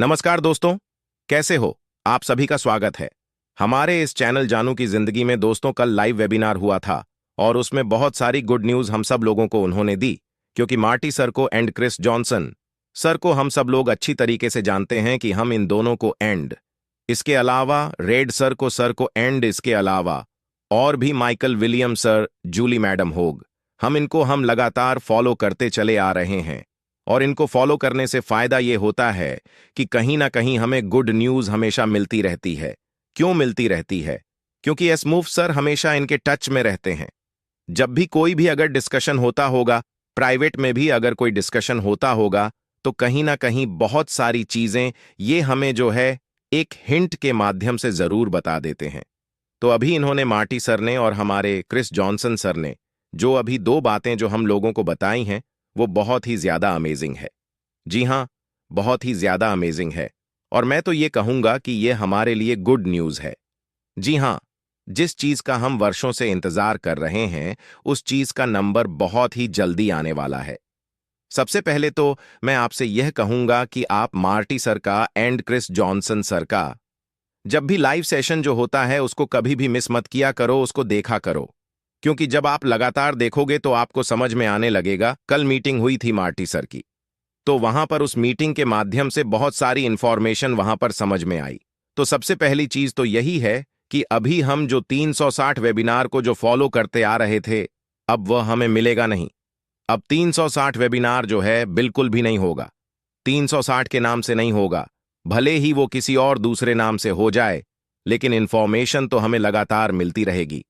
नमस्कार दोस्तों, कैसे हो? आप सभी का स्वागत है हमारे इस चैनल जानू की जिंदगी में। दोस्तों, कल लाइव वेबिनार हुआ था और उसमें बहुत सारी गुड न्यूज़ हम सब लोगों को उन्होंने दी, क्योंकि मार्टी सर को एंड क्रिस जॉनसन सर को हम सब लोग अच्छी तरीके से जानते हैं कि हम इन दोनों को एंड, इसके अलावा रेड सर को एंड, इसके अलावा और भी Michael William sir, Julie madam होग, हम लगातार फॉलो करते चले आ रहे हैं। और इनको फॉलो करने से फायदा ये होता है कि कहीं ना कहीं हमें गुड न्यूज़ हमेशा मिलती रहती है। क्यों मिलती रहती है? क्योंकि एस मूव सर हमेशा इनके टच में रहते हैं। जब भी कोई भी अगर डिस्कशन होता होगा, प्राइवेट में भी अगर कोई डिस्कशन होता होगा, तो कहीं ना कहीं बहुत सारी चीजें ये हमें जो है एक हिंट के माध्यम से जरूर बता देते हैं। तो अभी इन्होंने मार्टी सर ने और हमारे क्रिस जॉनसन सर ने जो अभी दो बातें जो हम लोगों को बताई हैं, वो बहुत ही ज्यादा अमेजिंग है। जी हाँ, बहुत ही ज्यादा अमेजिंग है। और मैं तो ये कहूंगा कि ये हमारे लिए गुड न्यूज है। जी हाँ, जिस चीज का हम वर्षों से इंतजार कर रहे हैं, उस चीज का नंबर बहुत ही जल्दी आने वाला है। सबसे पहले तो मैं आपसे यह कहूंगा कि आप मार्टी सर का एंड क्रिस जॉनसन सर का जब भी लाइव सेशन जो होता है उसको कभी भी मिस मत किया करो, उसको देखा करो। क्योंकि जब आप लगातार देखोगे तो आपको समझ में आने लगेगा। कल मीटिंग हुई थी मार्टी सर की, तो वहां पर उस मीटिंग के माध्यम से बहुत सारी इंफॉर्मेशन वहां पर समझ में आई। तो सबसे पहली चीज तो यही है कि अभी हम जो 360 वेबिनार को जो फॉलो करते आ रहे थे, अब वह हमें मिलेगा नहीं। अब 360 वेबिनार जो है बिल्कुल भी नहीं होगा। 360 के नाम से नहीं होगा, भले ही वो किसी और दूसरे नाम से हो जाए, लेकिन इंफॉर्मेशन तो हमें लगातार मिलती रहेगी।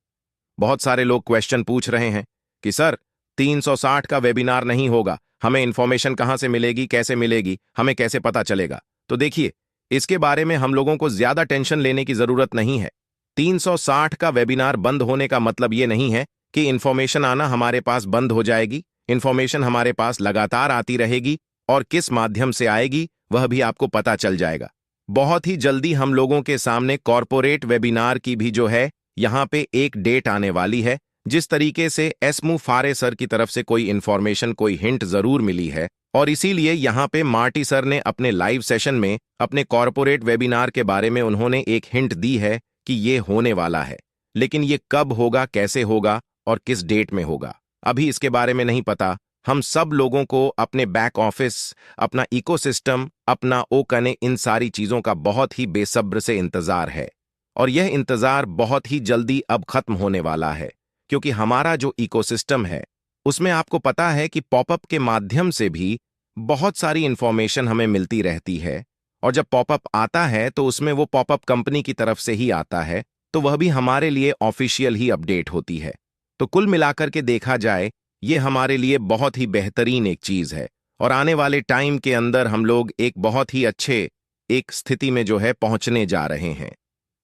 बहुत सारे लोग क्वेश्चन पूछ रहे हैं कि सर 360 का वेबिनार नहीं होगा, हमें इंफॉर्मेशन कहां से मिलेगी, कैसे मिलेगी, हमें कैसे पता चलेगा? तो देखिए, इसके बारे में हम लोगों को ज्यादा टेंशन लेने की जरूरत नहीं है। 360 का वेबिनार बंद होने का मतलब ये नहीं है कि इंफॉर्मेशन आना हमारे पास बंद हो जाएगी। इंफॉर्मेशन हमारे पास लगातार आती रहेगी और किस माध्यम से आएगी वह भी आपको पता चल जाएगा। बहुत ही जल्दी हम लोगों के सामने कॉर्पोरेट वेबिनार की भी जो है यहाँ पे एक डेट आने वाली है। जिस तरीके से एसमू फारे सर की तरफ से कोई इंफॉर्मेशन, कोई हिंट जरूर मिली है, और इसीलिए यहाँ पे मार्टी सर ने अपने लाइव सेशन में अपने कॉर्पोरेट वेबिनार के बारे में उन्होंने एक हिंट दी है कि ये होने वाला है। लेकिन ये कब होगा, कैसे होगा और किस डेट में होगा, अभी इसके बारे में नहीं पता। हम सब लोगों को अपने बैक ऑफिस, अपना इकोसिस्टम, अपना ओकने, इन सारी चीजों का बहुत ही बेसब्र से इंतजार है। और यह इंतजार बहुत ही जल्दी अब खत्म होने वाला है, क्योंकि हमारा जो इकोसिस्टम है उसमें आपको पता है कि पॉपअप के माध्यम से भी बहुत सारी इंफॉर्मेशन हमें मिलती रहती है। और जब पॉपअप आता है तो उसमें वो पॉपअप कंपनी की तरफ से ही आता है, तो वह भी हमारे लिए ऑफिशियल ही अपडेट होती है। तो कुल मिलाकर के देखा जाए, ये हमारे लिए बहुत ही बेहतरीन एक चीज है। और आने वाले टाइम के अंदर हम लोग एक बहुत ही अच्छे एक स्थिति में जो है पहुंचने जा रहे हैं।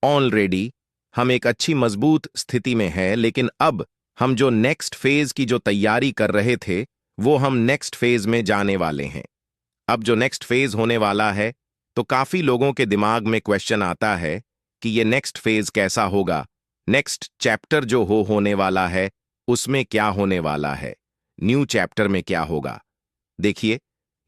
ऑलरेडी हम एक अच्छी मजबूत स्थिति में हैं, लेकिन अब हम जो नेक्स्ट फेज की जो तैयारी कर रहे थे, वो हम नेक्स्ट फेज में जाने वाले हैं। अब जो नेक्स्ट फेज होने वाला है, तो काफी लोगों के दिमाग में क्वेश्चन आता है कि ये नेक्स्ट फेज कैसा होगा, नेक्स्ट चैप्टर जो होने वाला है उसमें क्या होने वाला है, न्यू चैप्टर में क्या होगा। देखिए,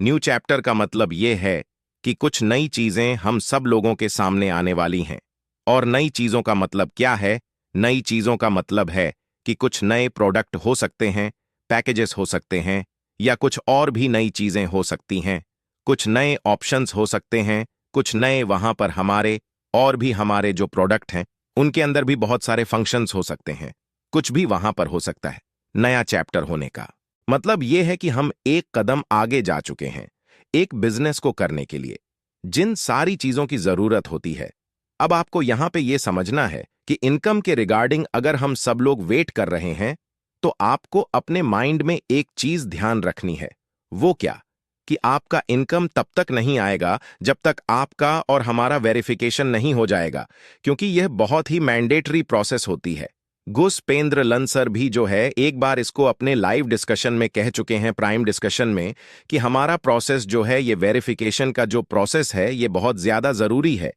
न्यू चैप्टर का मतलब ये है कि कुछ नई चीजें हम सब लोगों के सामने आने वाली हैं। और नई चीजों का मतलब क्या है? नई चीजों का मतलब है कि कुछ नए प्रोडक्ट हो सकते हैं, पैकेजेस हो सकते हैं, या कुछ और भी नई चीजें हो सकती हैं। कुछ नए ऑप्शंस हो सकते हैं, कुछ नए वहां पर हमारे और भी हमारे जो प्रोडक्ट हैं उनके अंदर भी बहुत सारे फंक्शंस हो सकते हैं। कुछ भी वहां पर हो सकता है। नया चैप्टर होने का मतलब यह है कि हम एक कदम आगे जा चुके हैं एक बिजनेस को करने के लिए जिन सारी चीजों की जरूरत होती है। अब आपको यहां पे यह समझना है कि इनकम के रिगार्डिंग अगर हम सब लोग वेट कर रहे हैं, तो आपको अपने माइंड में एक चीज ध्यान रखनी है। वो क्या? कि आपका इनकम तब तक नहीं आएगा जब तक आपका और हमारा वेरिफिकेशन नहीं हो जाएगा, क्योंकि यह बहुत ही मैंडेटरी प्रोसेस होती है। गुसपेंद्र लन सर भी जो है एक बार इसको अपने लाइव डिस्कशन में कह चुके हैं, प्राइम डिस्कशन में, कि हमारा प्रोसेस जो है, ये वेरिफिकेशन का जो प्रोसेस है, ये बहुत ज्यादा जरूरी है।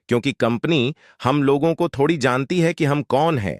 क्योंकि कंपनी हम लोगों को थोड़ी जानती है कि हम कौन हैं,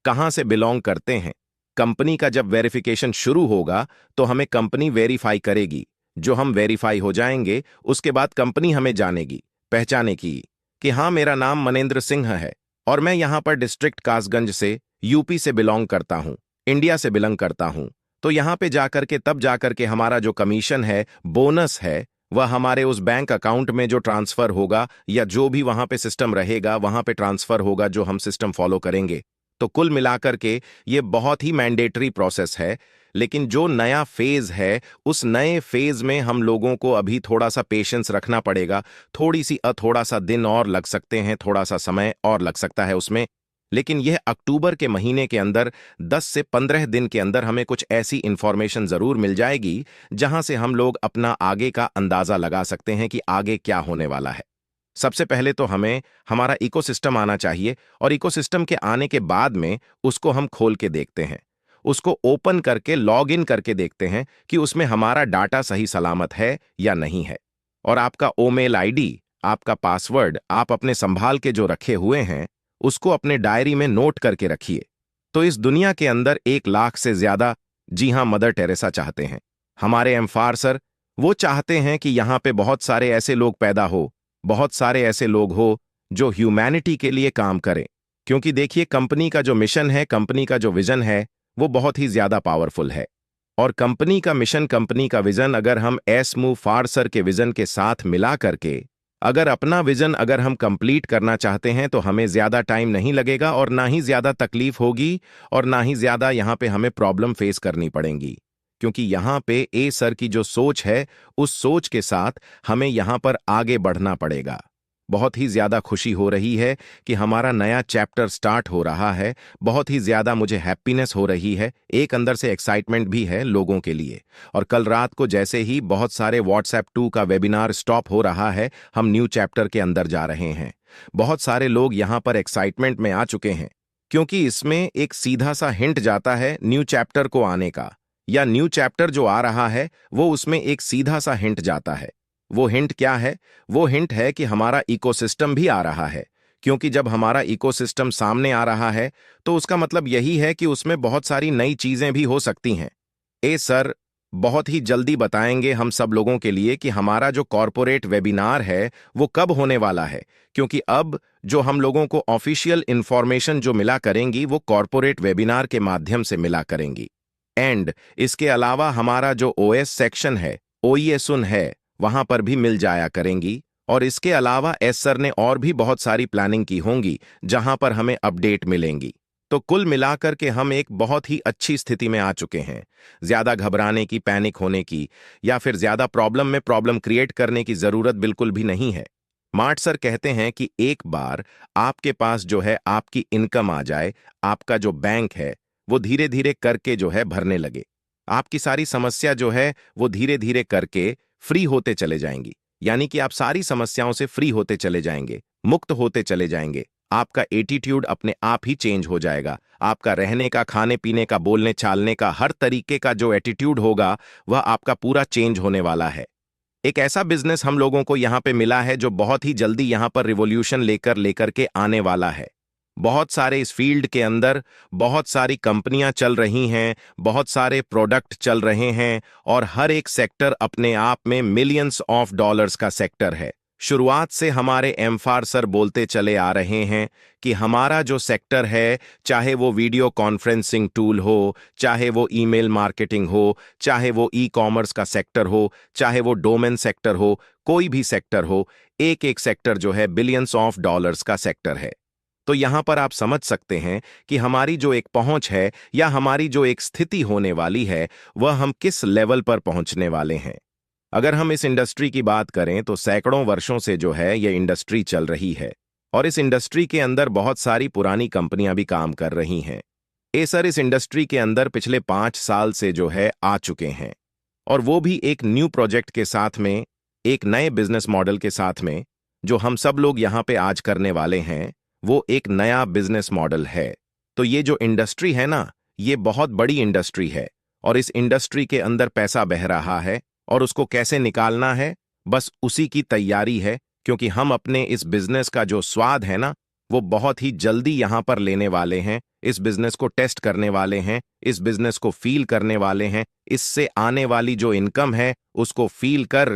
कहां से बिलोंग करते हैं। कंपनी का जब वेरिफिकेशन शुरू होगा तो हमें कंपनी वेरीफाई करेगी। जो हम वेरीफाई हो जाएंगे, उसके बाद कंपनी हमें जानेगी, पहचानेगी कि हाँ, मेरा नाम मनेंद्र सिंह है और मैं यहाँ पर डिस्ट्रिक्ट कासगंज से, यूपी से बिलोंग करता हूँ, इंडिया से बिलोंग करता हूँ। तो यहाँ पे जाकर के तब जाकर के हमारा जो कमीशन है, बोनस है, वह हमारे उस बैंक अकाउंट में जो ट्रांसफर होगा या जो भी वहां पे सिस्टम रहेगा वहां पे ट्रांसफर होगा, जो हम सिस्टम फॉलो करेंगे। तो कुल मिलाकर के ये बहुत ही मैंडेटरी प्रोसेस है। लेकिन जो नया फेज है, उस नए फेज में हम लोगों को अभी थोड़ा सा पेशेंस रखना पड़ेगा। थोड़ा सा दिन और लग सकते हैं, थोड़ा सा समय और लग सकता है उसमें। लेकिन यह अक्टूबर के महीने के अंदर 10 से 15 दिन के अंदर हमें कुछ ऐसी इंफॉर्मेशन जरूर मिल जाएगी जहां से हम लोग अपना आगे का अंदाजा लगा सकते हैं कि आगे क्या होने वाला है। सबसे पहले तो हमें हमारा इकोसिस्टम आना चाहिए और इकोसिस्टम के आने के बाद में उसको हम खोल के देखते हैं, उसको ओपन करके लॉग इन करके देखते हैं कि उसमें हमारा डाटा सही सलामत है या नहीं है। और आपका ओमेल आईडी, आपका पासवर्ड आप अपने संभाल के जो रखे हुए हैं उसको अपने डायरी में नोट करके रखिए। तो इस दुनिया के अंदर 1 लाख से ज्यादा, जी हां, मदर टेरेसा चाहते हैं, हमारे एम्फार सर वो चाहते हैं कि यहां पे बहुत सारे ऐसे लोग पैदा हो, बहुत सारे ऐसे लोग हो जो ह्यूमैनिटी के लिए काम करें। क्योंकि देखिए, कंपनी का जो मिशन है, कंपनी का जो विजन है, वो बहुत ही ज्यादा पावरफुल है। और कंपनी का मिशन, कंपनी का विजन अगर हम एस मूव फार सर के विजन के साथ मिला करके अगर अपना विजन अगर हम कंप्लीट करना चाहते हैं तो हमें ज्यादा टाइम नहीं लगेगा और ना ही ज्यादा तकलीफ होगी और ना ही ज्यादा यहां पे हमें प्रॉब्लम फेस करनी पड़ेंगी। क्योंकि यहां पे ए सर की जो सोच है, उस सोच के साथ हमें यहां पर आगे बढ़ना पड़ेगा। बहुत ही ज्यादा खुशी हो रही है कि हमारा नया चैप्टर स्टार्ट हो रहा है। बहुत ही ज्यादा मुझे हैप्पीनेस हो रही है, एक अंदर से एक्साइटमेंट भी है लोगों के लिए। और कल रात को जैसे ही बहुत सारे व्हाट्सएप 2 का वेबिनार स्टॉप हो रहा है, हम न्यू चैप्टर के अंदर जा रहे हैं। बहुत सारे लोग यहां पर एक्साइटमेंट में आ चुके हैं, क्योंकि इसमें एक सीधा सा हिंट जाता है न्यू चैप्टर को आने का, या न्यू चैप्टर जो आ रहा है वो उसमें एक सीधा सा हिंट जाता है। वो हिंट क्या है? वो हिंट है कि हमारा इकोसिस्टम भी आ रहा है। क्योंकि जब हमारा इकोसिस्टम सामने आ रहा है तो उसका मतलब यही है कि उसमें बहुत सारी नई चीजें भी हो सकती हैं। ए सर बहुत ही जल्दी बताएंगे हम सब लोगों के लिए कि हमारा जो कॉरपोरेट वेबिनार है वो कब होने वाला है। क्योंकि अब जो हम लोगों को ऑफिशियल इंफॉर्मेशन जो मिला करेंगी वो कॉरपोरेट वेबिनार के माध्यम से मिला करेंगी। एंड इसके अलावा हमारा जो ओएस सेक्शन है, ओईएसुन है, वहां पर भी मिल जाया करेंगी। और इसके अलावा एस सर ने और भी बहुत सारी प्लानिंग की होंगी जहां पर हमें अपडेट मिलेंगी। तो कुल मिलाकर के हम एक बहुत ही अच्छी स्थिति में आ चुके हैं। ज्यादा घबराने की, पैनिक होने की या फिर ज्यादा प्रॉब्लम में प्रॉब्लम क्रिएट करने की जरूरत बिल्कुल भी नहीं है। मार्ट सर कहते हैं कि एक बार आपके पास जो है आपकी इनकम आ जाए, आपका जो बैंक है वो धीरे धीरे करके जो है भरने लगे, आपकी सारी समस्या जो है वो धीरे धीरे करके फ्री होते चले जाएंगी। यानी कि आप सारी समस्याओं से फ्री होते चले जाएंगे, मुक्त होते चले जाएंगे। आपका एटीट्यूड अपने आप ही चेंज हो जाएगा। आपका रहने का, खाने पीने का, बोलने चालने का, हर तरीके का जो एटीट्यूड होगा वह आपका पूरा चेंज होने वाला है। एक ऐसा बिजनेस हम लोगों को यहाँ पे मिला है जो बहुत ही जल्दी यहाँ पर रिवॉल्यूशन लेकर लेकर के आने वाला है। बहुत सारे इस फील्ड के अंदर बहुत सारी कंपनियां चल रही हैं, बहुत सारे प्रोडक्ट चल रहे हैं और हर एक सेक्टर अपने आप में मिलियंस ऑफ डॉलर्स का सेक्टर है। शुरुआत से हमारे एम्फार सर बोलते चले आ रहे हैं कि हमारा जो सेक्टर है, चाहे वो वीडियो कॉन्फ्रेंसिंग टूल हो, चाहे वो ईमेल मार्केटिंग हो, चाहे वो ई कॉमर्स का सेक्टर हो, चाहे वो डोमेन सेक्टर हो, कोई भी सेक्टर हो, एक एक सेक्टर जो है बिलियंस ऑफ डॉलर्स का सेक्टर है। तो यहां पर आप समझ सकते हैं कि हमारी जो एक पहुंच है या हमारी जो एक स्थिति होने वाली है वह हम किस लेवल पर पहुंचने वाले हैं। अगर हम इस इंडस्ट्री की बात करें तो सैकड़ों वर्षों से जो है ये इंडस्ट्री चल रही है और इस इंडस्ट्री के अंदर बहुत सारी पुरानी कंपनियां भी काम कर रही हैं। ए सर इस इंडस्ट्री के अंदर पिछले 5 साल से जो है आ चुके हैं और वो भी एक न्यू प्रोजेक्ट के साथ में, एक नए बिजनेस मॉडल के साथ में। जो हम सब लोग यहां पे आज करने वाले हैं वो एक नया बिजनेस मॉडल है। तो ये जो इंडस्ट्री है ना, ये बहुत बड़ी इंडस्ट्री है और इस इंडस्ट्री के अंदर पैसा बह रहा है और उसको कैसे निकालना है, बस उसी की तैयारी है। क्योंकि हम अपने इस बिजनेस का जो स्वाद है ना, वो बहुत ही जल्दी यहां पर लेने वाले हैं, इस बिजनेस को टेस्ट करने वाले हैं, इस बिजनेस को फील करने वाले हैं, इससे आने वाली जो इनकम है उसको फील कर